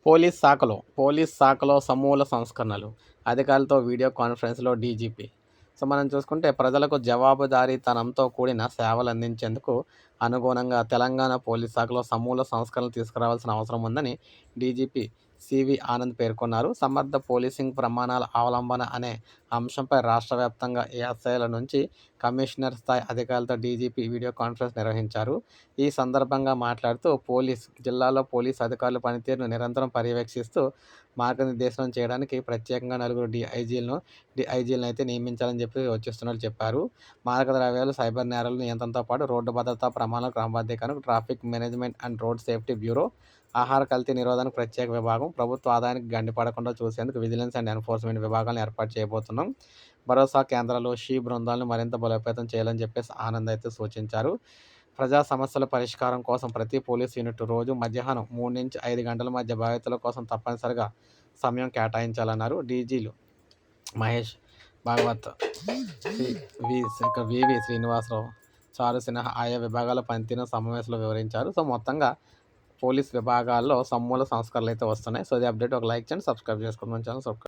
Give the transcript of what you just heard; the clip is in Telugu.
పోలీస్ శాఖలో సమూల సంస్కరణలు. అధికారులతో వీడియో కాన్ఫరెన్స్‌లో డీజీపీ. మనం చూసుకుంటే ప్రజలకు జవాబుదారీతనంతో కూడిన సేవలందించేందుకు అనుగుణంగా తెలంగాణ పోలీస్ శాఖలో సమూల సంస్కరణలు తీసుకురావాల్సిన అవసరం ఉందని డీజీపీ సివి ఆనంద్ పేర్కొన్నారు. సమర్థ పోలీసింగ్ ప్రమాణాల అవలంబన అనే అంశంపై రాష్ట్ర వ్యాప్తంగా ఎస్ఐల నుంచి కమిషనర్ స్థాయి అధికారులతో డీజీపీ వీడియో కాన్ఫరెన్స్ నిర్వహించారు. ఈ సందర్భంగా మాట్లాడుతూ జిల్లాలో పోలీసు అధికారుల పనితీరును నిరంతరం పర్యవేక్షిస్తూ మార్గనిర్దేశనం చేయడానికి ప్రత్యేకంగా నలుగురు డీఐజీలను అయితే నియమించాలని యోచిస్తున్నట్లు చెప్పారు. మాదక ద్రవ్యాలు, సైబర్ నేరాల నియంత్రణతో పాటు రోడ్డు భద్రతా ప్రమాణాల క్రమబద్ధీకరణకు traffic management and road safety bureau, ఆహార కల్తీ నిరోధానికి ప్రత్యేక విభాగం, ప్రభుత్వ ఆదాయానికి గండిపడకుండా చూసేందుకు విజిలెన్స్ అండ్ ఎన్ఫోర్స్మెంట్ విభాగాలను ఏర్పాటు చేయబోతున్నాం. భరోసా కేంద్రాలు, బృందాలను మరింత బలోపేతం చేయాలని ఆనంద్ అయితే సూచించారు. ప్రజా సమస్యల పరిష్కారం కోసం ప్రతి పోలీస్ యూనిట్ రోజు మధ్యాహ్నం 3-5 గంటల మధ్య బాధితుల కోసం తప్పనిసరిగా సమయం కేటాయించాలన్నారు. డీజీలు మహేష్ భాగవత్, వివి శ్రీనివాసరావు, చారు సిన్హా ఆయా విభాగాల పనితీరును సమావేశంలో వివరించారు. మొత్తంగా పోలీస్ విభాగాల్లో సమూల సంస్కరణలు అయితే వస్తున్నాయి. ఇది అప్డేట్. ఒక లైక్ చేయండి, సబ్స్క్రైబ్ చేసుకోండి, మన ఛానల్ సబ్స్క్రైబ్